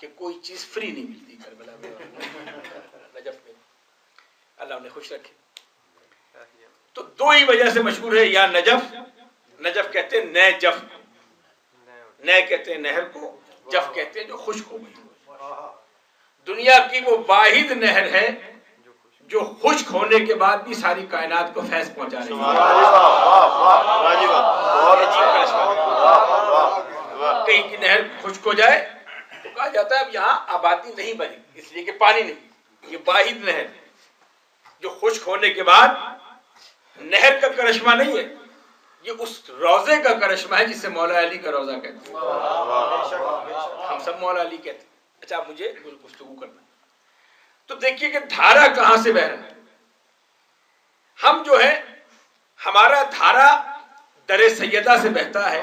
کہ کوئی چیز فری نہیں ملتی کربلا میں نجف میں، اللہ انہیں خوش رکھے۔ تو دو ہی وجہ سے مشہور ہے، یا نجف، نجف کہتے ہیں نئے جف، نئے کہتے ہیں نہر کو، جف کہتے ہیں جو خشک ہو گئی۔ دنیا کی وہ واحد نہر ہے جو خشک ہونے کے بعد بھی ساری کائنات کو فیض پہنچا رہی ہے۔ کہیں کی نہر خشک ہو جائے تو کہا جاتا ہے اب یہاں آبادی نہیں بنی، اس لیے کہ پانی نہیں۔ یہ واحد نہر جو خشک ہونے کے بعد، نہر کا کرشمہ نہیں ہے، یہ اس روزے کا کرشمہ ہے جسے مولا علی کا روزہ کہتے ہیں۔ ہم سب مولا علی کہتے ہیں۔ اچھا آپ مجھے گفتگو کرنا، تو دیکھیے کہ دھارا کہاں سے بہ رہا ہے۔ ہم جو ہے، ہمارا دھارا در سیدہ سے بہتا ہے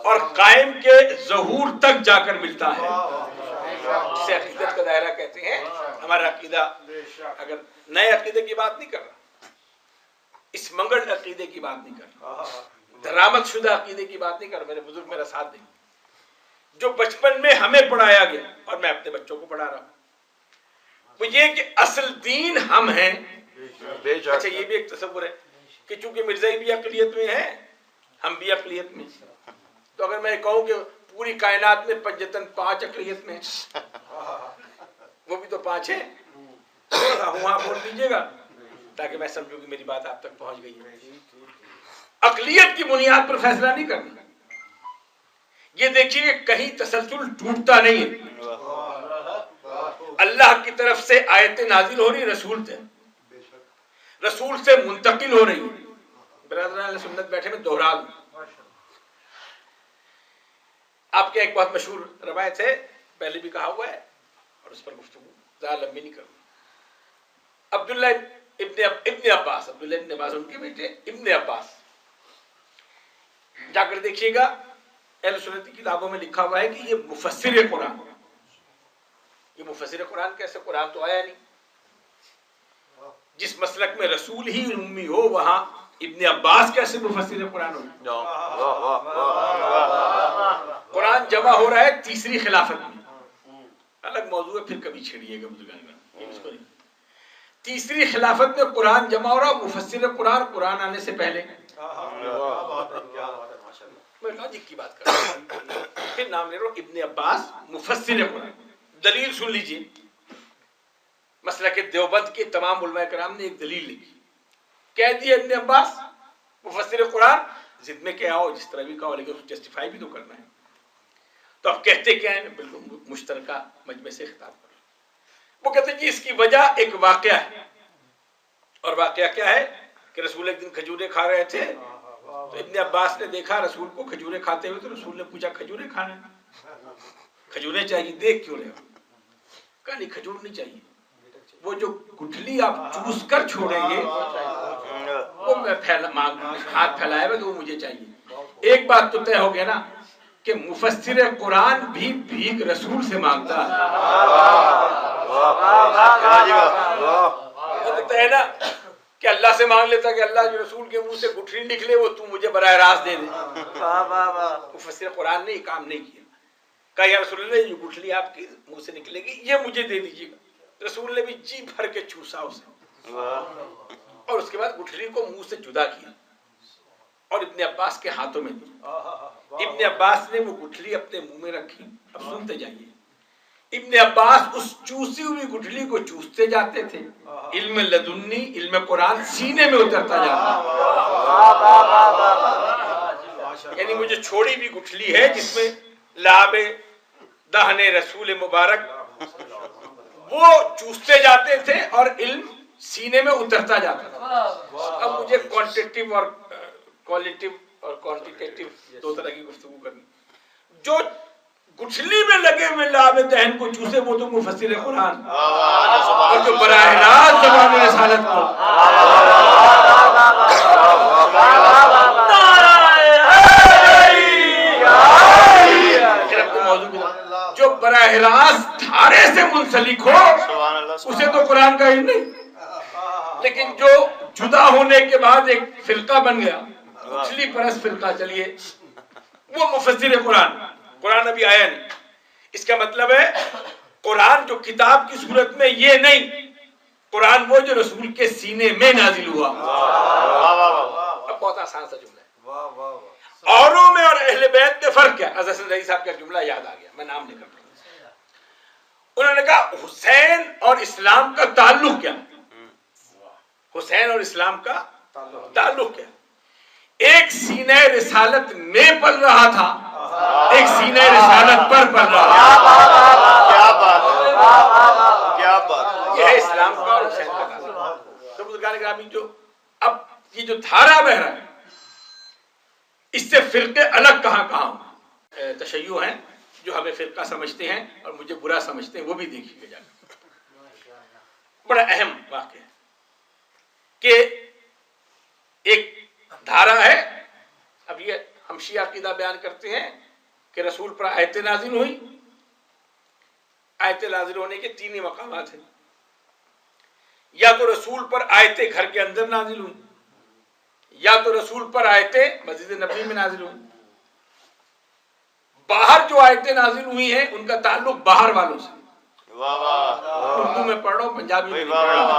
اور قائم کے ظہور تک جا کر ملتا ہے، جسے عقیدت کا دائرہ کہتے ہیں۔ ہمارا عقیدہ، اگر نئے عقیدے کی بات نہیں کر رہا، اس منگل عقیدے کی بات نہیں کر رہا، درآمد شدہ عقیدے کی بات نہیں کر رہا، میرے بزرگ میرا ساتھ دیں، جو بچپن میں ہمیں پڑھایا گیا اور میں اپنے بچوں کو پڑھا رہا ہوں، وہ یہ کہ اصل دین ہم ہیں۔ اچھا یہ بھی ایک تصور ہے کہ چونکہ مرزائی بھی اقلیت میں ہے، ہم بھی اقلیت میں، تو اگر میں کہوں کہ پوری کائنات میں پنجتن 5 اقلیت میں، وہ بھی تو 5 ہیں، وہاں بول دیجیے گا تاکہ میں سمجھوں کہ میری بات آپ تک پہنچ گئی ہے۔ اقلیت کی بنیاد پر فیصلہ نہیں کرنا، یہ دیکھیے کہ کہیں تسلسل ٹوٹتا نہیں ہے۔ اللہ کی طرف سے آیتیں نازل ہو رہی، رسول سے منتقل ہو رہی۔ برادران اہل سنت بیٹھے میں دوہرا دوں، آپ کے ایک بہت مشہور روایت ہے، پہلے بھی کہا ہوا ہے اور اس پر گفتگو زیادہ لمبی نہیں کروں۔ عبداللہ ابن عباس، عبداللہ ابن عباس ان کے بیٹے ابن عباس، جا کر دیکھیے گا اہل سنت کی کتابوں میں لکھا ہوا ہے کہ یہ مفسر قرآن، یہ مفسر قرآن کیسے؟ قرآن تو آیا نہیں۔ جس مسلک میں رسول ہی امی ہو وہاں ابن عباس کیسے مفسر قرآن ہو؟ قرآن جمع ہو رہا ہے تیسری خلافت میں، الگ موضوع ہے، پھر کبھی چھیڑیے گا بزرگان۔ تیسری خلافت میں قرآن جمع ہو رہا، مفسر قرآن قرآن آنے سے پہلے۔ میں لاجک کی بات کر رہا ہوں، پھر نام لے رہا ہوں ابن عباس مفسر قرآن۔ دلیل سن لیجیے، مسلک دیوبند کے تمام علماء کرام نے ایک دلیل لکھی، کہہ دیا ابن عباس مفسر قرآن، ضد میں کیا ہو، جس طرح بھی کہو، لیکن جسٹیفائی بھی تو کرنا ہے۔ تو اب کہتے کیا ہے؟ بالکل مشترکہ مجمع سے خطاب کر رہا ہوں۔ وہ کہتے ہیں کہ اس کی وجہ ایک واقعہ ہے، اور واقعہ کیا ہے کہ رسول ایک دن کھجورے کھا رہے تھے، تو ابن عباس نے دیکھا رسول کو کھجورے کھاتے ہوئے، تو رسول نے پوچھا کھجورے کھانا ہے؟ کھجورے چاہیے، دیکھ کیوں رہے ہو؟ کہا نہیں کھجور نہیں چاہیے، وہ جو گٹھلی آپ چوس کر چھوڑیں گے وہ میں ہاتھ پھیلائے ہوئے تو وہ مجھے چاہیے۔ ایک بات تو طے ہو گیا نا کہ مفسر قرآن بھی بھیک رسول سے مانگتا ہے۔ ہے نا کہ اللہ سے مانگ لیتا کہ اللہ جو رسول کے منہ سے گٹھلی نکلے وہ تو مجھے براہ راست دے دے۔ مفسر قرآن نے یہ کام نہیں کیا، کہا یا رسول اللہ یہ گٹھلی آپ کے منہ سے نکلے گی یہ مجھے دے دیجیے گا۔ رسول نے بھی جی بھر کے چوسا اسے، اور اس کے بعد گٹھلی کو منہ سے جدا کیا اور ابن عباس کے ہاتھوں میں دی۔ ابن عباس نے وہ گٹھلی اپنے منہ میں رکھی۔ اب سنتے جائیے، ابن عباس اس چوسی ہوئی گٹھلی کو چوستے جاتے تھے، علم لدنی، علم قرآن سینے میں اترتا جاتا، یعنی مجھے چھوڑی بھی گٹھلی ہے جس میں لعاب دہن رسول مبارک، وہ چوستے جاتے تھے اور علم سینے میں اترتا جاتا تھا۔ اب مجھے کوانٹیٹیو اور کوالٹیو اور کوانٹیٹیو دو طرح کی گفتگو کرنی۔ جو گٹھلی میں لگے ہوئے لعاب دہن کو چوسے وہ تو مفسر قرآن، اور جو براہ راست زبان رسالت کو جو براہ راست دھارے سے منسلک ہو اسے تو قرآن کا علم نہیں، لیکن جو جدا ہونے کے بعد ایک فرقہ بن گیا، گٹھلی پرست فرقہ، چلیے وہ مفسر قرآن۔ قرآن ابھی آیا نہیں. اس کا مطلب ہے قرآن جو کتاب کی صورت میں یہ نہیں, قرآن وہ جو رسول کے سینے میں نازل ہوا. اب بہت آسان سا جملہ ہے. اوروں میں اور اہل بیت میں فرق کیا؟ حضرت رضی صاحب کا جملہ یاد آ گیا, میں نام لے کر پڑھوں. انہوں نے کہا حسین اور اسلام کا تعلق کیا؟ حسین اور اسلام کا تعلق کیا؟ ایک سینہ رسالت میں پل رہا تھا, ایک سینہ رسالت پر پل رہا تھا. کیا بات, یہ ہے اسلام کا اور حسین کا تعلق. تو بزرگان گرامی, جو اب یہ جو دھارا بہ رہا ہے, اس سے فرقے الگ کہاں کہاں تشیع ہیں جو ہمیں فرقہ سمجھتے ہیں اور مجھے برا سمجھتے ہیں, وہ بھی دیکھیے گا جا کر. بڑا اہم واقعہ ہے کہ ایک دھارا ہے. اب یہ ہم شیعہ عقیدہ بیان کرتے ہیں کہ رسول پر آیتیں نازل ہوئی. آیتیں نازل ہونے کے تین ہی مقامات ہیں. یا تو رسول پر آیتیں گھر کے اندر نازل ہوئی, یا تو رسول پر آیتیں مسجد نبوی میں نازل ہوئی. باہر جو آیتیں نازل ہوئی ہیں ان کا تعلق باہر والوں سے. اردو میں پڑھ رہا ہوں, پنجابی میں پڑھ رہا ہوں.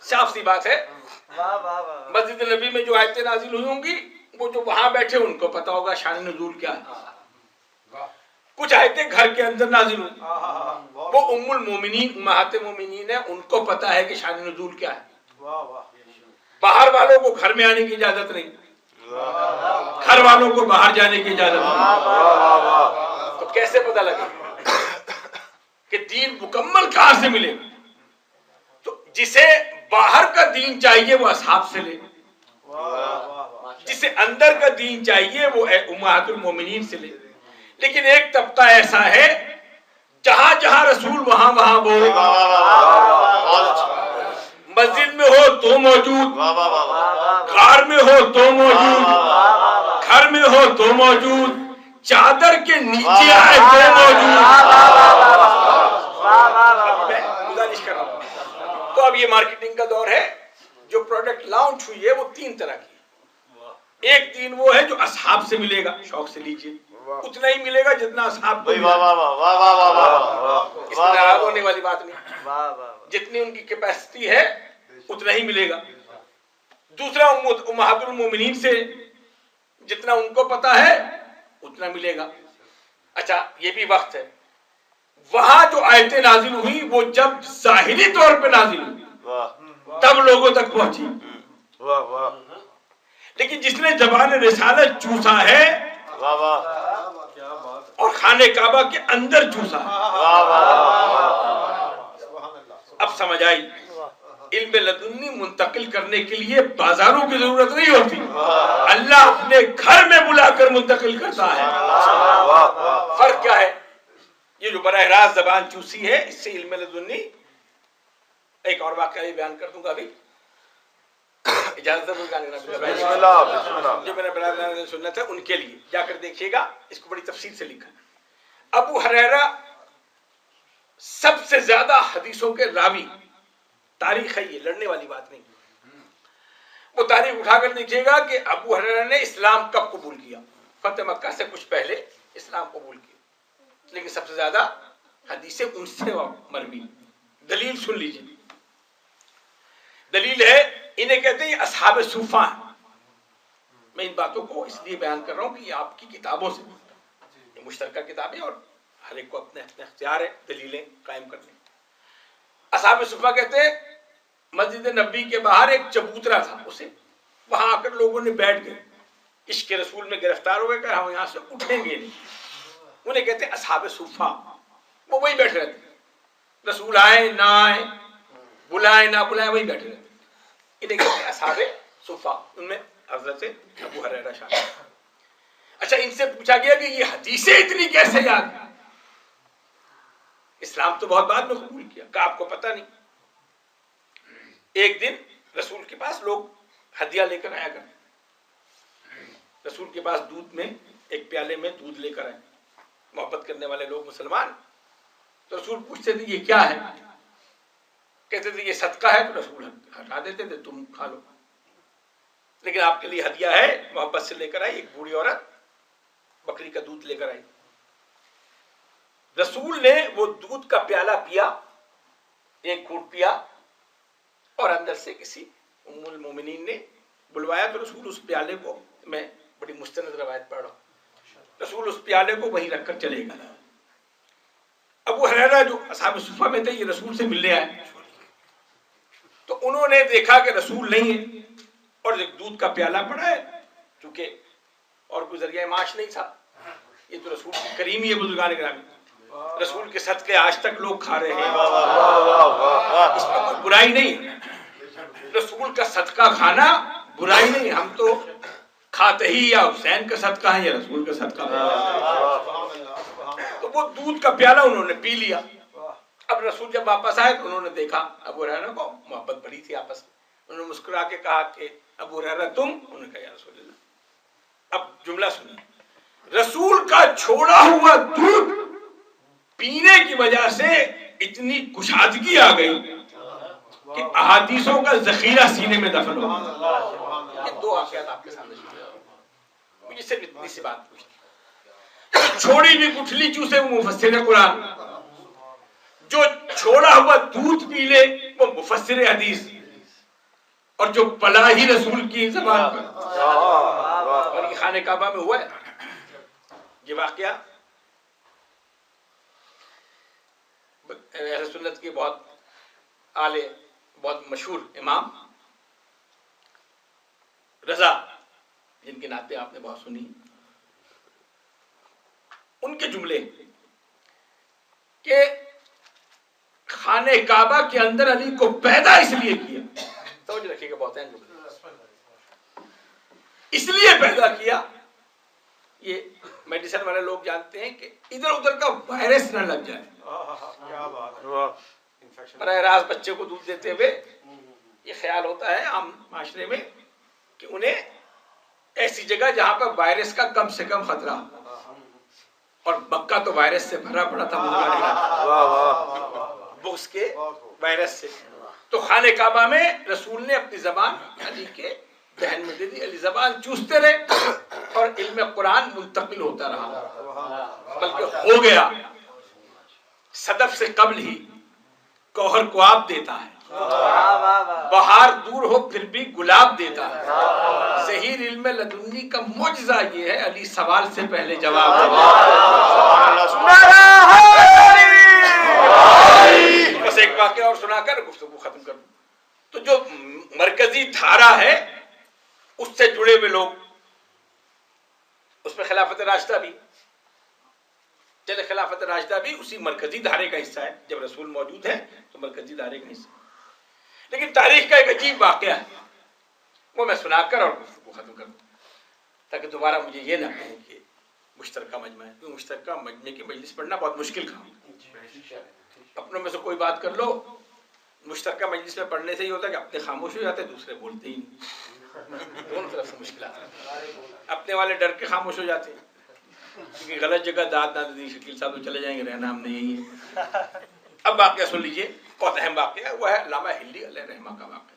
صاف سی بات ہے. مسجد نبی میں جو آیتیں نازل ہوئی ہوں گی, وہ جو وہاں بیٹھے ان کو پتا ہوگا شان نزول کیا ہے. کچھ آیتیں گھر کے اندر نازل ہوئی, وہ ام المومنین امہات مومنین ہیں, ان کو پتا ہے کہ شان نزول کیا ہے. باہر والوں کو گھر میں آنے کی اجازت نہیں, گھر والوں کو باہر جانے کی اجازت نہیں. تو کیسے پتا لگے کہ دین مکمل کہاں سے ملے؟ تو جسے باہر کا دین چاہیے وہ اصحاب سے لے, جسے اندر کا دین چاہیے وہ امہات المومنین سے لے. لیکن ایک طبقہ ایسا ہے جہاں جہاں رسول وہاں وہاں وہ, مسجد میں ہو تو موجود, غار میں ہو تو موجود, گھر میں ہو تو موجود, چادر کے نیچے آئے تو موجود. میں گزارش کر رہا ہوں. تو اب یہ مارکیٹنگ کا دور ہے. جو پروڈکٹ لانچ ہوئی ہے وہ تین طرح کی. ایک دین وہ ہے جو اصحاب سے ملے گا, شوق سے لیجیے, اتنا ہی ملے گا جتنا اصحاب کو ملا. اس میں ناراض ہونے والی بات نہیں, جتنی ان کی کیپیسٹی ہے اتنا ہی ملے گا. دوسرا امہات المومنین سے جتنا ان کو پتا ہے اتنا ملے گا. اچھا یہ بھی وقت ہے. وہاں جو آیتیں نازل ہوئی وہ جب ظاہری طور پہ نازل ہوئی تب لوگوں تک پہنچی. لیکن جس نے زبان رسالت چوسا ہے اور خانہ کعبہ کے اندر چوسا ہے, اب سمجھ آئی. علم لدنی منتقل کرنے کے لیے بازاروں کی ضرورت نہیں ہوتی, اللہ اپنے گھر میں بلا کر منتقل کرتا ہے. فرق کیا ہے؟ یہ جو براہ راست زبان چوسی ہے, اس سے علم لدنی. ایک اور واقعہ بھی بیان کر دوں گا ابھی, اجازت جو میرا برادران سنت ہے ان کے لیے جا کر دیکھیے گا, اس کو بڑی تفصیل سے لکھا. ابو ہریرہ سب سے زیادہ حدیثوں کے راوی. تاریخ ہے یہ, لڑنے والی بات نہیں. وہ تاریخ اٹھا کر دیکھیے گا کہ ابو ہریرہ نے اسلام کب قبول کیا. فتح مکہ سے کچھ پہلے اسلام قبول کیا, لیکن سب سے زیادہ حدیثیں ان سے مروی. دلیل سن لیجیے. دلیل ہے, انہیں کہتے ہیں یہ اصحاب صوفہ ہیں. میں ان باتوں کو اس لیے بیان کر رہا ہوں کہ یہ آپ کی کتابوں سے یہ مشترکہ کتابیں اور ہر ایک کو اپنے اپنے اختیار ہے دلیلیں قائم کرنے. اصحاب صوفہ کہتے ہیں مسجد نبوی کے باہر ایک چبوترا تھا, اسے وہاں آ کر لوگوں نے بیٹھ گئے, عشق رسول میں گرفتار ہو گئے کہ ہم یہاں سے اٹھیں گے نہیں. انہیں کہتے ہیں اصحاب صوفہ. وہ وہی بیٹھے رہتے, رسول آئے نہ آئے, بلائے نہ بلائے, وہی بیٹھے رہتے. انہیں کہتے ہیں اصحاب صوفہ. ان میں حضرت ابو ہریرہ شامل. اچھا ان سے پوچھا گیا کہ یہ حدیثیں اتنی کیسے یاد ہیں؟ اسلام تو بہت بعد میں قبول کیا, کہ آپ کو پتہ نہیں. ایک دن رسول کے پاس لوگ ہدیہ لے کر آیا کرتے. رسول کے پاس دودھ میں ایک پیالے میں دودھ لے کر آئے محبت کرنے والے لوگ مسلمان. تو رسول پوچھتے تھے یہ کیا ہے؟ کہتے تھے یہ صدقہ ہے. تو رسول ہٹا دیتے تھے, تم کھا لو. لیکن آپ کے لیے ہدیہ ہے, محبت سے لے کر آئی. ایک بوڑھی عورت بکری کا دودھ لے کر آئی. رسول نے وہ دودھ کا پیالہ پیا, ایک گھونٹ پیا, اور اندر سے کسی ام المومنین نے بلوایا تو رسول اس پیالے کو, میں بڑی مستند روایت پڑھ رہا ہوں, رسول اس پیالے کو وہیں رکھ کر چلے گئے. ابو ہریرہ جو اصحاب صفہ میں تھے, یہ رسول سے ملنے آئے, تو انہوں نے دیکھا کہ رسول نہیں ہے اور ایک دودھ کا پیالہ پڑا ہے, چونکہ اور کوئی ذریعہ معاش نہیں تھا, یہ تو رسول کی کریمی ہے. بزرگان گرامی, رسول کے صدقے آج تک لوگ کھا رہے ہیں, اس میں کوئی برائی نہیں ہے. رسول کا صدقہ کھانا برائی نہیں, ہم تو کھاتے ہی یا حسین کا صدقہ ہے یا رسول کا صدقہ ہے. تو وہ دودھ کا پیالہ انہوں نے پی لیا. اب رسول جب واپس آئے تو انہوں نے دیکھا ابو ہریرہ کو, محبت بڑی تھی آپس میں, انہوں نے مسکرا کے کہا کہ ابو ہریرہ تم, انہوں نے کہا یا رسول اللہ. اب جملہ سنیے, رسول کا چھوڑا ہوا دودھ پینے کی وجہ سے اتنی کشادگی آ گئی کہ احادیثوں کا ذخیرہ سینے میں دفن ہو گیا. یہ دو واقعات آپ کے سامنے سنائے, مجھے صرف اتنی سی بات پوچھنی. چھوڑی بھی گٹھلی چوسے وہ مفسر قرآن, جو چھوڑا ہوا دودھ پی لے وہ مفسر حدیث, اور جو پلا ہی رسول کی زبان پر. اور یہ خانہ کعبہ میں ہوا ہے یہ واقعہ. اہل سنت کے بہت اعلی, بہت مشہور امام رضا, جن کی نعتیں آپ نے بہت سنی, ان کے جملے کہ خانہ کعبہ کے اندر علی کو پیدا اس لیے کیا, توجہ رکھیے گا, بہت ہیں جملے, اس لیے پیدا کیا. یہ میڈیسن والے لوگ جانتے ہیں کہ ادھر ادھر کا وائرس نہ لگ جائے. براہ راست بچے کو دودھ دیتے ہوئے یہ خیال ہوتا ہے عام معاشرے میں کہ انہیں ایسی جگہ جہاں پر وائرس کا کم سے کم خطرہ ہو, اور مکہ تو وائرس سے بھرا پڑا تھا بغض کے وائرس سے. تو خانہ کعبہ میں رسول نے اپنی زبان علی کے دہن میں دے دی, علی زبان چوستے رہے اور علم قرآن منتقل ہوتا رہا, بلکہ ہو گیا. صدف سے قبل ہی کوہر کو آپ دیتا ہے, بہار دور ہو پھر بھی گلاب دیتا ہے. ظہیر علم لدنی کا معجزہ یہ ہے, علی سوال سے پہلے جواب دیتا. بس ایک واقعہ اور سنا کر گفتگو ختم کر دوں. تو جو مرکزی دھارا ہے اس سے جڑے ہوئے لوگ, اس میں خلافت راشدہ بھی, چلے خلافت راشدہ بھی اسی مرکزی دھارے کا حصہ ہے, جب رسول موجود ہے تو مرکزی دھارے کا حصہ. لیکن تاریخ کا ایک عجیب واقعہ ہے, وہ میں سنا کر اور گفتگو ختم کر دوں, تاکہ دوبارہ مجھے یہ نہ کہیں کہ مشترکہ مجمع ہے. کیوں مشترکہ مجمع کی مجلس پڑھنا بہت مشکل کام ہے. اپنوں میں سے کوئی بات کر لو, مشترکہ مجلس میں پڑھنے سے یہ ہوتا ہے کہ اپنے خاموش ہو جاتے, دوسرے بولتے ہی نہیں. دونوں طرف سے مشکلات ہیں. اپنے والے ڈر کے خاموش ہو جاتے ہیں کیونکہ غلط جگہ داد نہ دی, شکیل صاحب تو چلے جائیں گے, رہنا ہم نے یہی ہے. اب واقعہ سن لیجئے, بہت اہم واقعہ ہے, وہ ہے علامہ ہلی علیہ رحمہ کا واقعہ.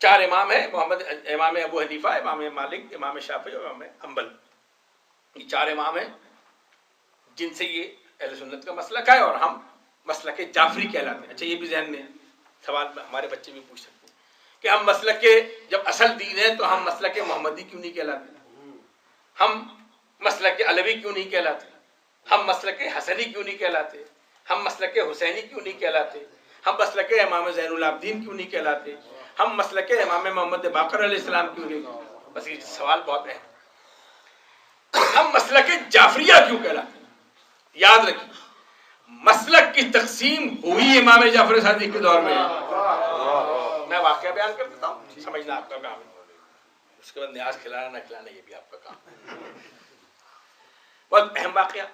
4 امام ہیں, امام ابو حنیفہ, امام مالک, امام شافعی اور امام حنبل. یہ 4 امام ہیں جن سے یہ اہل سنت کا مسلک ہے, اور ہم مسلک جعفری کہلاتے ہیں. اچھا یہ بھی ذہن میں سوال ہمارے بچے بھی پوچھ سکتے ہیں کہ ہم مسلک جب اصل دین ہے تو ہم مسلک محمدی کیوں نہیں کہلاتے, ہم مسلک علوی کیوں نہیں کہلاتے, ہم مسلک حسنی کیوں نہیں کہلاتے, ہم مسلک حسینی کیوں نہیں کہلاتے, ہم مسلک امام زین العابدین کیوں نہیں کہلاتے, ہم مسلک امام محمد باقر علیہ السلام کیوں نہیں. بس یہ سوال بہت ہے. ہم مسلک جعفریہ کیوں کہلاتے ہیں؟ یاد رکھیے, مسلک کی تقسیم ہوئی امام جعفر صادق کے دور میں. میں واقعہ بیان کر دیتا ہوں, سمجھنا آپ کا کام ہے, اس کے بعد نیاز کھلانا نہ کھلانا یہ بھی آپ کا کام ہے. بہت اہم واقعہ.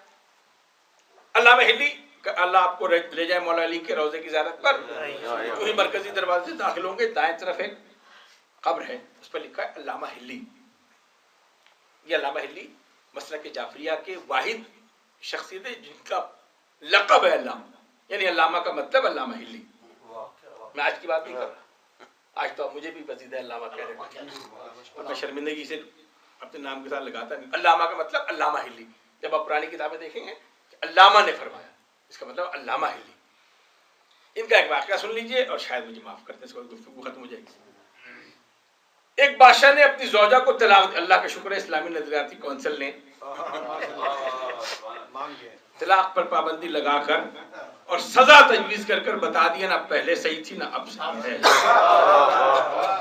علامہ ہلی, اللہ آپ کو لے جائے مولا علی کے روضے کی زیارت پر, جو ہی مرکزی دروازے سے داخل ہوں گے دائیں طرف ایک قبر ہے, اس پر لکھا ہے علامہ ہلی. یہ علامہ ہلی مسلک جعفریہ کے واحد شخصیت ہے جن کا لقب ہے علامہ, یعنی علامہ کا مطلب علامہ ہلی. میں آج کی بات نہیں کر رہا, آج تو مجھے بھی پسند ہے علامہ کہنے کا, میں شرمندگی سے اپنے نام کے ساتھ لگاتا نہیں. علامہ کا مطلب علامہ ہلی. جب آپ پرانی کتابیں دیکھیں گے علامہ نے فرمایا, اس کا مطلب علامہ ہلی. ان کا ایک واقعہ سن لیجئے اور شاید مجھے معاف کر دیں, اس کو گفتگو ختم ہو جائے گی. ایک بادشاہ نے اپنی زوجہ کو طلاق, اللہ کا شکر ہے اسلامی نظریاتی کونسل نے طلاق پر پابندی لگا کر اور سزا تجویز کر کر بتا دیا نہ پہلے صحیح تھی نہ اب صحیح ہے.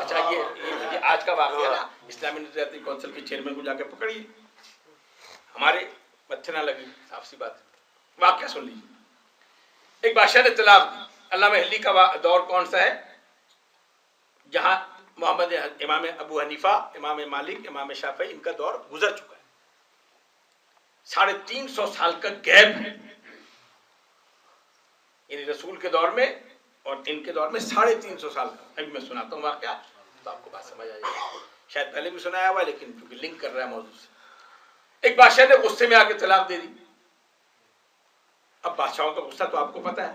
اچھا یہ آج کا واقعہ نا اسلامی نظریاتی کونسل کے چیئرمین کو جا کے پکڑیے, ہمارے متھے نہ لگی, صاف سی بات ہے. واقعہ سن لیجیے. ایک بادشاہ نے طلاق دی. علامہ ہلی کا دور کون سا ہے؟ جہاں محمد امام ابو حنیفہ, امام مالک, امام شافعی, ان کا دور گزر چکا ہے. 350 سال کا گیپ ہے, یعنی رسول کے دور میں اور ان کے دور میں 350 سال کا. ابھی میں سناتا ہوں واقعہ تو آپ کو بات سمجھ آ جائے گی. شاید پہلے بھی سنایا ہوا لیکن کیونکہ لنک کر رہا ہے موضوع سے. ایک بادشاہ نے غصے میں آ کے طلاق دے دی. اب بادشاہوں کا غصہ تو آپ کو پتا ہے,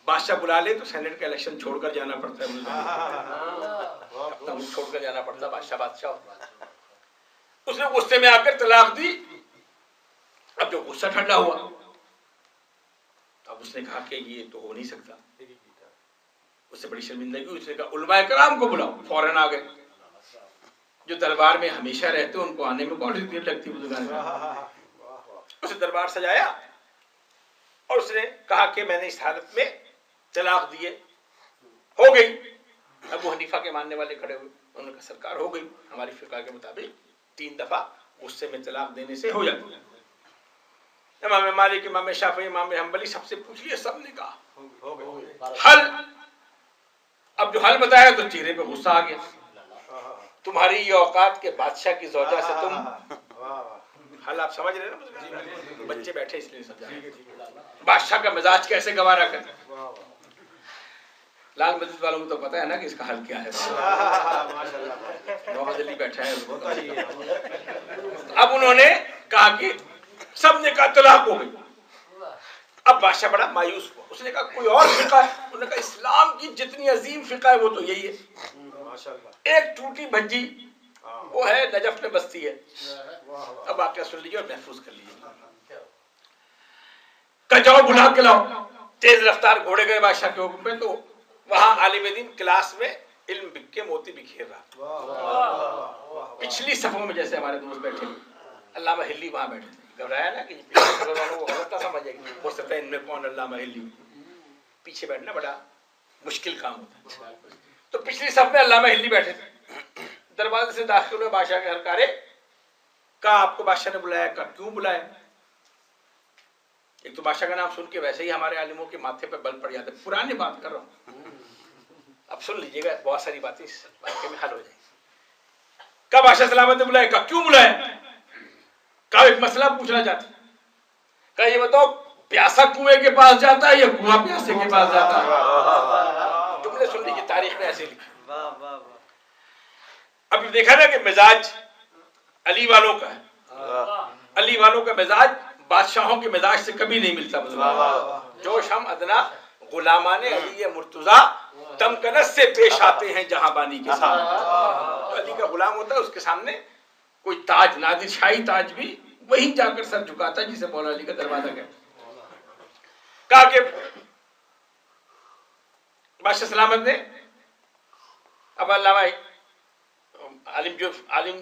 بادشاہ بلا لے تو سینٹ کا الیکشن چھوڑ کر جانا پڑتا ہے, اپنا ملک چھوڑ کر جانا پڑتا ہے. بادشاہ اس نے غصے میں آ کر طلاق دی. اب جو غصہ ٹھنڈا ہوا اب اس نے کہا کہ یہ تو ہو نہیں سکتا. اس سے بڑی شرمندگی. اس نے کہا علماء کرام کو بلاؤ. فوراً آ گئے. جو دربار میں ہمیشہ رہتے ان کو آنے میں کون سی دیر لگتی بزرگان. اسے دربار سجایا اور اس نے کہا کہ میں نے اس حالت میں طلاق دیے. ہو گئی. ابو حنیفہ کے ماننے والے کھڑے ہوئے, انہوں نے کہا سرکار ہو گئی. ہماری فقہ کے مطابق 3 دفعہ غصے میں طلاق دینے سے ہو جاتی ہے. امام مالک, امام شافعی, امام حنبلی سب سے پوچھ لیا, سب نے کہا حل. اب جو حل بتایا تو چہرے پہ غصہ آ گیا. تمہاری یہ اوقات کے بادشاہ کی زوجہ سے تم حل آپ سمجھ رہے ہیں نا, بچے بیٹھے اس لیے سمجھا. بادشاہ کا مزاج کیسے گوارا کرتا. لال مسجد والوں کو تو پتا ہے نا کہ اس کا حل کیا ہے. محمد علی بیٹھا ہے. اب انہوں نے کہا کہ سب نے کہا طلاق ہو گئی. اب بادشاہ بڑا مایوس ہوا. اس نے کہا کوئی اور فقہ ہے؟ انہوں نے کہا اسلام کی جتنی عظیم فقہ ہے وہ تو یہی ہے. ایک ٹوٹی بھجی وہ ہے نجف میں بستی ہے. اب آپ کیا سن لیجیے اور محفوظ کر لیجیے. کہ جاؤ بلا کے لاؤ. تیز رفتار گھوڑے گئے بادشاہ کے حکم پہ. تو وہاں عالم دین کلاس میں علم بک کے موتی بکھیر رہا. پچھلی صفوں میں جیسے ہمارے دوست بیٹھے, علامہ ہلی وہاں بیٹھے تھے. گھبرایا نا کہ وہ غلط نہ سمجھے گی, ہو سکتا ہے ان میں کون علامہ ہلی. پیچھے بیٹھنا بڑا مشکل کام ہوتا ہے. تو پچھلی صف میں علامہ ہلی بیٹھے تھے. دروازے سے داخل ہوئے بادشاہ کے ہرکارے. کہا آپ کو بادشاہ نے بلایا. کہا کیوں بلایا. ایک تو بادشاہ کا نام سن کے ویسے ہی ہمارے عالموں کے ماتھے پہ بل پڑ جاتے. پرانی بات کر رہا ہوں, اب سن لیجیے گا, بہت ساری باتیں اس واقعے میں حل ہو جائیں. کہا بادشاہ سلامت نے بلایا. کہا کیوں بلایا. کہا ایک مسئلہ پوچھنا چاہتا. کہا یہ بتاؤ پیاسا کنویں کے پاس جاتا ہے یا کنواں پیاسے کے پاس جاتا ہے. جملے سن لیجیے, تاریخ میں ایسے لکھا. اب دیکھا نا کہ مزاج علی والوں کا ہے. علی والوں کا مزاج بادشاہوں کے مزاج سے کبھی نہیں ملتا. جوش ہم ادنا غلامان علی مرتضیٰ تمکنت سے پیش آتے ہیں جہاں بانی کے سامنے. تو علی کا غلام ہوتا ہے, اس کے سامنے کوئی تاج, نادر شاہی تاج بھی وہیں جا کر سر جھکاتا ہے جسے مولا علی کا دروازہ کہتے. کہا کہ بادشاہ سلامت نے اب علامہ عالم جو عالم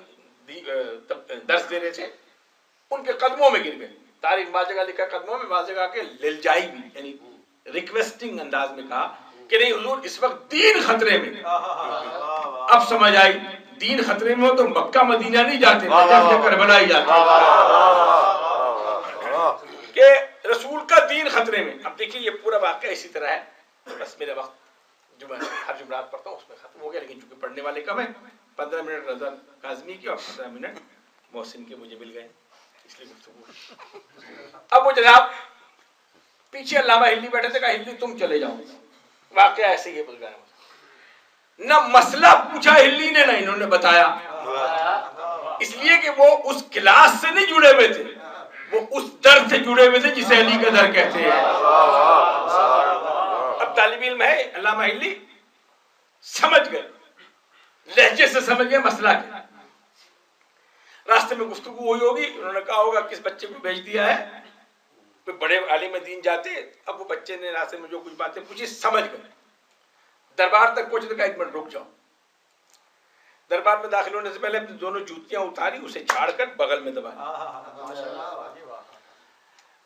درس دے رہے تھے ان کے قدموں میں گر گئے. تاریخ بعض جگہ لکھا قدموں میں, بعض جگہ کے للجائی بھی, یعنی ریکویسٹنگ انداز میں کہا کہ نہیں حضور اس وقت دین خطرے میں. اب سمجھ آئی, دین خطرے میں ہو تو مکہ مدینہ نہیں جاتے, کربلا ہی جاتے کہ رسول کا دین خطرے میں. اب دیکھیے یہ پورا واقعہ اسی طرح ہے. بس میرا وقت جو میں ہر جمعرات پڑھتا ہوں اس میں ختم ہو گیا, لیکن چونکہ پڑھنے والے کم ہیں 15 منٹ رضا کاظمی کی اور 15 منٹ محسن کے مجھے مل گئے, اس لیے گفتگو. اب وہ جناب پیچھے علامہ ہلی بیٹھے تھے. کہا ہلی تم چلے جاؤ. واقعہ ایسے ہی ہے بزرگان. نہ مسئلہ پوچھا ہلی نے, نہ انہوں نے بتایا, اس لیے کہ وہ اس کلاس سے نہیں جڑے ہوئے تھے, وہ اس در سے جڑے ہوئے تھے جسے علی کا در کہتے ہیں. اب طالب علم ہے علامہ ہلی سمجھ گئے, لہجے سے سمجھ گئے مسئلہ کیا. راستے میں گفتگو ہوئی ہوگی, انہوں نے کہا ہوگا کس بچے کو بھیج دیا ہے, کوئی بڑے عالم دین جاتے, اب وہ بچے نے راستے میں جو کچھ باتیں پوچھی سمجھ گئے, دربار تک پہنچے تو کہا 1 منٹ رک جاؤ. دربار میں داخل ہونے سے پہلے اپنی دونوں جوتیاں اتاری, اسے جھاڑ کر بغل میں دبا دیا,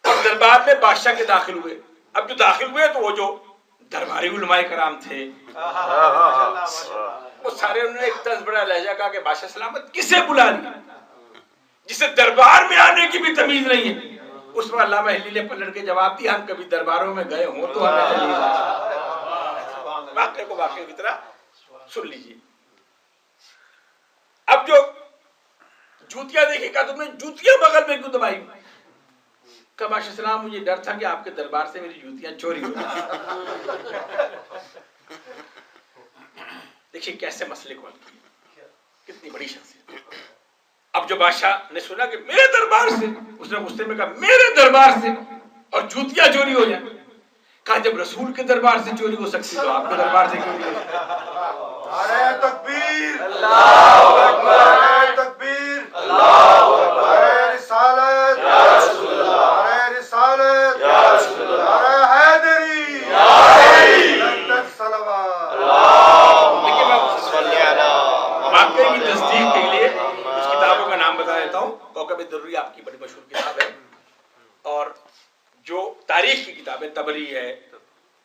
اور دربار میں بادشاہ کے داخل ہوئے. اب جو داخل ہوئے تو وہ جو درباری علماء کرام تھے وہ سارے, انہوں نے ایک طرز بڑا لہجہ کہا کہ بادشاہ سلامت کسے بلا لیا جسے دربار میں آنے کی بھی تمیز نہیں ہے. اس پر علامہ ہلی نے پلٹ کے جواب دیا, ہم کبھی درباروں میں گئے ہوں تو ہمیں تمیز ہے. واقعے کو واقعے کی طرح سن لیجیے. اب جو جوتیاں دیکھی, کہا تم نے جوتیاں بغل میں کیوں دبائی؟ کہا بادشاہ سلام مجھے ڈر تھا کہ آپ کے دربار سے میری جوتیاں چوری ہو جائیں. دیکھیے کیسے مسئلے کو حل کیا, کتنی بڑی شخصیت. اب جو بادشاہ نے سنا کہ میرے دربار سے, اس نے غصے میں کہا میرے دربار سے اور جوتیاں چوری ہو جائیں. کہا جب رسول کے دربار سے چوری ہو سکتی تو آپ کے دربار سے کیوں نہیں ہو سکتی؟ نعرہ تکبیر, اللہ اکبر, نعرہ تکبیر, اللہ اکبر, نعرہ رسالت, یا رسول اللہ, نعرہ رسالت, یا رسول اللہ, نعرہ حیدری, یا حیدری, لندن صلوات, اللہم صلی علی. واقعی کی تصدیق کے لیے کچھ کتابوں کا نام بتا دیتا ہوں. کوکب الدری آپ کی بڑی مشہور کتاب ہے, اور جو تاریخ کی کتابیں طبری ہے,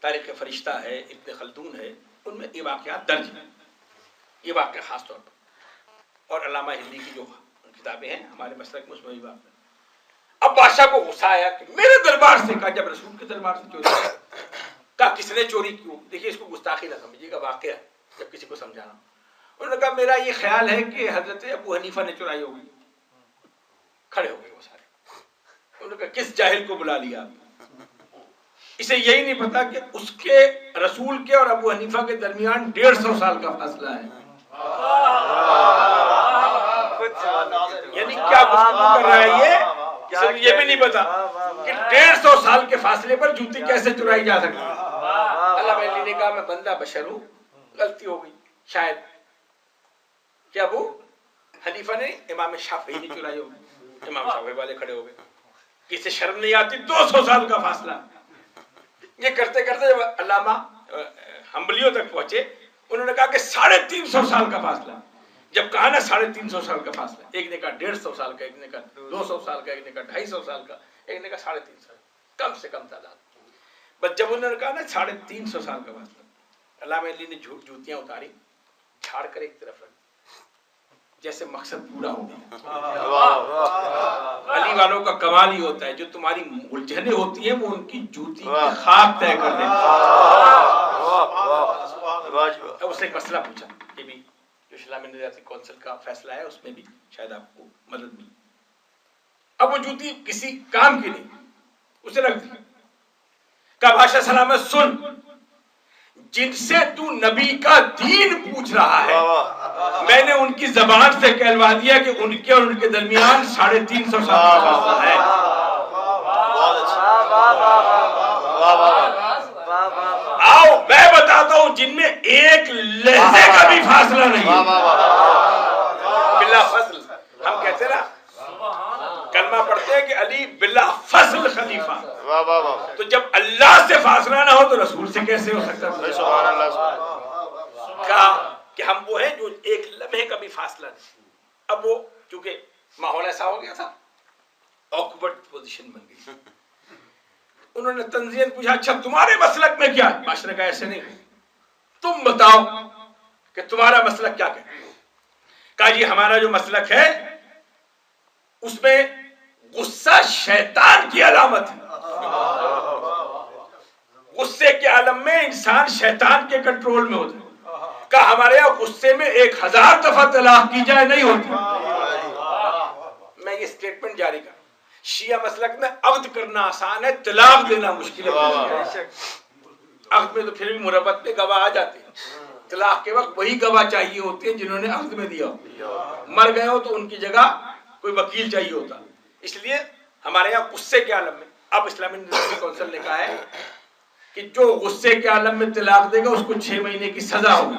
تاریخ فرشتہ ہے, ابن خلدون ہے, ان میں یہ واقعات درج ہیں, یہ واقعہ خاص طور پر. اور علامہ ہلی کی جو کتابیں ہیں ہمارے مسلک میں اس میں بھی واقع. اب بادشاہ کو غصہ آیا کہ میرے دربار سے, کہا جب رسول کے دربار سے چوری ہو, کہا کس نے چوری کیوں؟ دیکھیے اس کو گستاخی نہ سمجھیے گا, واقعہ جب کسی کو سمجھانا. انہوں نے کہا میرا یہ خیال ہے کہ حضرت ابو حنیفہ نے چورائی ہوگی. کھڑے ہو گئے وہ سارے. انہوں نے کہا کس جاہل کو بلا لیا آپ؟ اسے یہی نہیں پتا کہ اس کے رسول کے اور ابو حنیفہ کے درمیان 150 سال کا فاصلہ ہے. یعنی کیا گفتگو کر رہا ہے یہ, یہ بھی نہیں پتا کہ 150 سال کے فاصلے پر جوتی کیسے چرائی جا سکتی ہے. علامہ علی نے کہا میں بندہ بشر ہوں, غلطی ہو گئی شاید. کیا ابو حنیفہ نے امام شافعی نے چرائی ہوگی؟ امام شافعی والے کھڑے ہو گئے, کسی شرم نہیں آتی, 200 سال کا فاصلہ. یہ کرتے کرتے جب علامہ حنبلیوں تک پہنچے, انہوں نے کہا کہ 350 سال کا فاصلہ. جب کہا نا 350 سال کا فاصلہ, ایک نے کہا 150 سال کا, ایک نے کہا 200 سال کا, ایک نے کہا 250 سال کا, ایک نے کہا 350, کم سے کم تعداد. بس جب انہوں نے کہا نا 350 سال کا فاصلہ, علامہ علی نے جوتیاں اتاری, جھاڑ کر ایک طرف رکھ, جیسے مقصد پورا ہو گیا. علی والوں کا کمال ہی ہوتا ہے, جو تمہاری الجھنیں ہوتی ہیں وہ ان کی جوتی کی خاک طے کر دیتی ہے. اس نے ایک مسئلہ پوچھا, یہ بھی جو اسلامی نظریاتی کونسل کا فیصلہ ہے اس میں بھی شاید آپ کو مدد ملی. اب وہ جوتی کسی کام کی نہیں, اسے رکھ دی. کہا بادشاہ سلامت سن, جن سے تو نبی کا دین پوچھ رہا ہے میں نے ان کی زبان سے کہلوا دیا کہ ان کے اور ان کے درمیان 350 سال کا فاصلہ ہے. آؤ میں بتاتا ہوں جن میں ایک لہجے کا بھی فاصلہ نہیں ہے. بلا فصل ہم کہتے نا, کلمہ پڑھتے ہیں کہ علی بلا فصل خلیفہ. تو جب اللہ سے فاصلہ نہ ہو تو رسول سے کیسے ہو سکتا ہے؟ کہا کہ ہم وہ ہیں جو ایک لمحے کا بھی فاصلہ نہیں. اب وہ چونکہ ماحول ایسا ہو گیا تھا, آکورڈ پوزیشن بن گئی. انہوں نے تنزیل پوچھا اچھا تمہارے مسلک میں کیا ہے؟ بادشاہ نے کہا ایسے نہیں, تم بتاؤ کہ تمہارا مسلک کیا ہے. کہا جی ہمارا جو مسلک ہے اس میں غصہ شیطان کی علامت ہے. غصے کے عالم میں انسان شیطان کے کنٹرول میں ہوتا ہے. کہا ہمارے یہاں غصے میں 1000 دفعہ طلاق کی جائے نہیں ہوتی. میں یہ سٹیٹمنٹ جاری کر, شیعہ مسلک میں عقد کرنا آسان ہے, طلاق دینا مشکل ہے. عقد میں تو پھر بھی مربت میں گواہ آ جاتے ہیں, طلاق کے وقت وہی گواہ چاہیے ہوتے ہیں جنہوں نے عقد میں دیا ہو. مر گئے ہو تو ان کی جگہ کوئی وکیل چاہیے ہوتا. اس لیے ہمارے یہاں غصے کے عالم میں, اب اسلامی نظریاتی کونسل نے کہا ہے کہ جو غصے کے عالم میں طلاق دے گا اس کو 6 مہینے کی سزا ہوگی.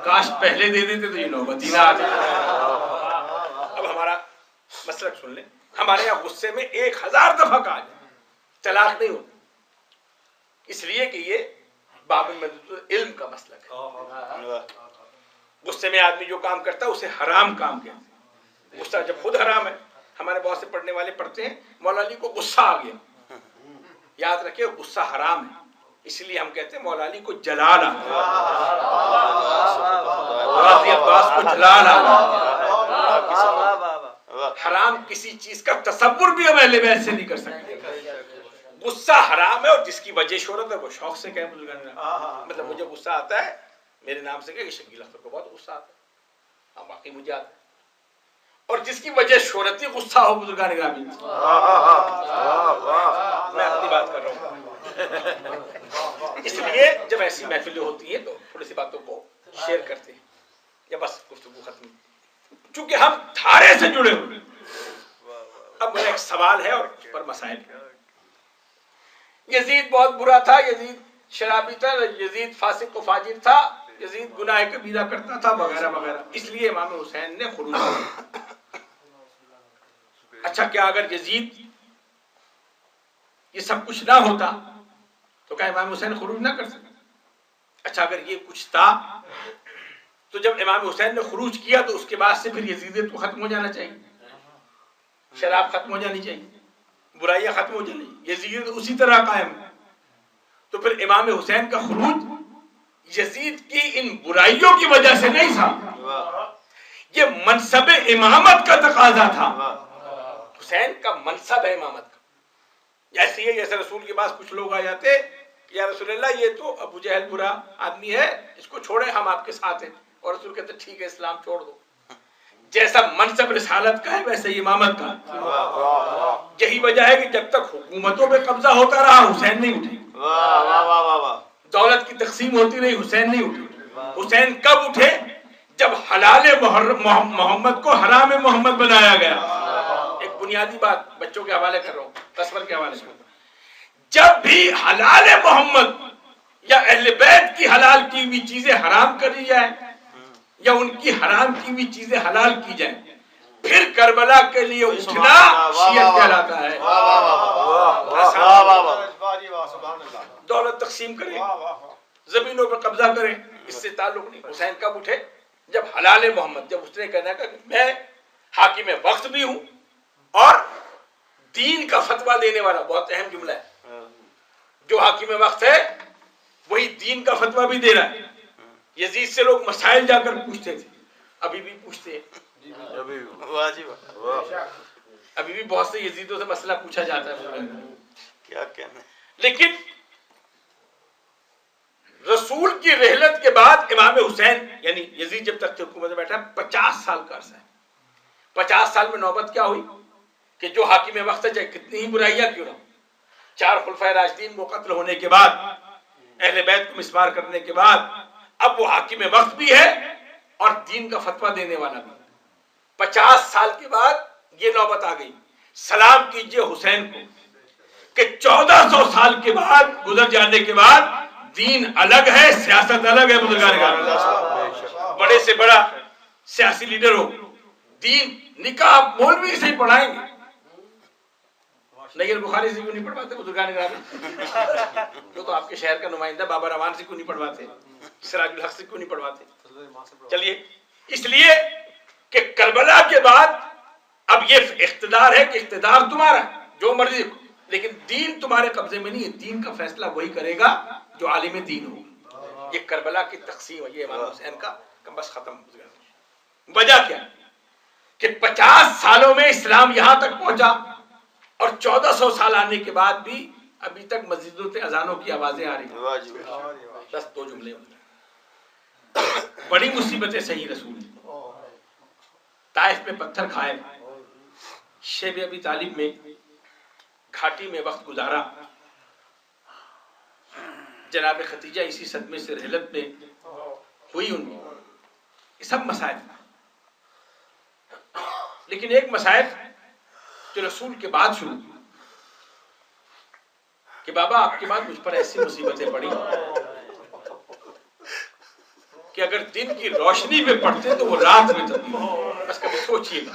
کاش پہلے دے دیتے تو یہ نوبت ہی نہ آتی. اب ہمارا مسلک سن لیں, ہمارے یہاں غصے میں 1000 دفعہ کہا جائے طلاق نہیں ہوتی, اس لیے کہ یہ باب مدد علم کا مسلک ہے. غصے میں آدمی جو کام کرتا ہے اسے حرام کام کہتے ہیں. غصہ جب خود حرام ہے, ہمارے بہت سے پڑھنے والے پڑھتے ہیں مولا علی کو غصہ آ گیا, یاد رکھیں غصہ حرام ہے, اس لیے ہم کہتے ہیں مولا علی کو جلال آ گیا, غازی عباس کو جلال آ گیا. حرام کسی چیز کا تصور بھی ہم اہل بیت سے نہیں کر سکتے. غصہ حرام ہے, اور جس کی وجہ شہرت ہے وہ شوق سے کہے بزرگان, مطلب مجھے غصہ آتا ہے میرے نام سے کہ شکیل اختر کو بہت غصہ آتا ہے, ہاں واقعی مجھے آتا ہے, اور جس کی وجہ شہرتی غصہ ہو بزرگان گرامی, میں اپنی بات کر رہا ہوں. اس لیے جب ایسی محفلیں ہوتی ہیں تو تھوڑی سی باتوں کو شیئر کرتے ہیں, یا بس گفتگو ختم, چونکہ ہم دھارے سے جڑے ہوئے. اب میرا ایک سوال ہے اور اس پر مسائل ہے. یزید بہت برا تھا, یزید شرابی تھا, یزید فاسق و فاجر تھا, یزید گناہ کبیرہ کرتا تھا وغیرہ وغیرہ, اس لیے امام حسین نے خروج کیا. اچھا کیا اگر یزید یہ سب کچھ نہ ہوتا تو کیا امام حسین خروج نہ کر سکتے؟ اچھا اگر یہ کچھ تھا تو جب امام حسین نے خروج کیا تو اس کے بعد سے پھر یزیدیت کو ختم ہو جانا چاہیے, شراب ختم ہو جانی چاہیے, برائیاں ختم ہو جانی, یزیدیت اسی طرح قائم ہے. تو پھر امام حسین کا خروج یزید کی ان برائیوں کی وجہ سے نہیں تھا, یہ منصب امامت کا تقاضا تھا. حسین کا منصب ہے امامت کا. ایسے ہی جیسے رسول کے پاس کچھ لوگ آ جاتے, یا رسول اللہ یہ تو ابو جہل برا آدمی ہے, اس کو چھوڑیں ہم آپ کے ساتھ ہیں, اور رسول کہتے ٹھیک ہے اسلام چھوڑ دو. جیسا منصب رسالت کا ہے ویسے ہی امامت کا. یہی وجہ ہے کہ جب تک حکومتوں پہ قبضہ ہوتا رہا حسین نہیں اٹھے, دولت کی تقسیم ہوتی رہی حسین نہیں اٹھے. حسین کب اٹھے؟ جب حلال محمد کو حرام محمد بنایا گیا. ایک بنیادی بات بچوں کے حوالے کر رہا ہوں, تصور کے حوالے سے. جب بھی حلال محمد یا اہل بیت کی حلال کی ہوئی چیزیں حرام کری جائیں یا ان کی حرام کی ہوئی چیزیں حلال کی جائیں, پھر کربلا کے لیے اٹھنا شیعت کہلاتا ہے. دولت تقسیم کریں, زمینوں پہ قبضہ کریں, اس سے تعلق نہیں. حسین کب اٹھے؟ جب حلال محمد, جب اس نے کہنا کہ میں حاکم وقت بھی ہوں اور دین کا فتویٰ دینے والا. بہت اہم جملہ ہے, جو حاکم وقت ہے وہی دین کا فتویٰ بھی دے رہا ہے. یزید سے لوگ مسائل جا کر پوچھتے تھے, ابھی بھی پوچھتے ہیں, ابھی بھی بہت سے یزیدوں سے مسئلہ پوچھا جاتا ہے. کیا کہنا, لیکن رسول کی رحلت کے بعد امام حسین یعنی یزید جب تک حکومت میں بیٹھا 50 سال کا عرصہ ہے. 50 سال میں نوبت کیا ہوئی کہ جو حاکم وقت ہے چاہے کتنی ہی برائیاں کیوں نہ, 4 خلفائے راشدین کو قتل ہونے کے بعد, اہل بیت کو مسمار کرنے کے بعد, اب وہ حاکم وقت بھی ہے اور دین کا فتویٰ دینے والا بھی. 50 سال کے بعد یہ نوبت آ گئی. سلام کیجئے حسین کو کہ 1400 سال کے بعد گزر جانے کے بعد دین الگ ہے, سیاست الگ ہے. بزرگان بڑے سے بڑا سیاسی لیڈر ہو, دین نکاح مولوی سے ہی پڑھائیں گے, نیر بخاری سے کیوں نہیں پڑھواتے بزرگان گرامی؟ جو تو آپ کے شہر کا نمائندہ بابا روان سے کیوں نہیں پڑھواتے, سراج الحق سے کیوں نہیں پڑھواتے؟ چلیے, اس لیے کہ کربلا کے بعد اب یہ اقتدار ہے کہ اقتدار تمہارا جو مرضی, لیکن دین تمہارے قبضے میں نہیں ہے. دین کا فیصلہ وہی کرے گا جو عالم دین ہو. یہ کربلا کی تقسیم ہے, یہ امام حسین کا بس ختم. وجہ کیا کہ 50 سالوں میں اسلام یہاں تک پہنچا اور 1400 سال آنے کے بعد بھی ابھی تک مسجدوں سے اذانوں کی آوازیں آ رہی ہیں. بس 2 جملے. بڑی مصیبتیں سہی رسول نے. طائف میں پتھر کھائے, شیب ابی طالب میں گھاٹی میں وقت گزارا, جناب ختیجہ اسی صدمے سے رحلت میں ہوئی ان کی. یہ سب مسائل, لیکن ایک مسائل جو رسول کے بعد شروع کہ بابا آپ کے بعد مجھ پر ایسی مصیبتیں پڑی کہ اگر دن کی روشنی میں پڑھتے تو وہ رات میں تبدیل. بس کبھی سوچئے گا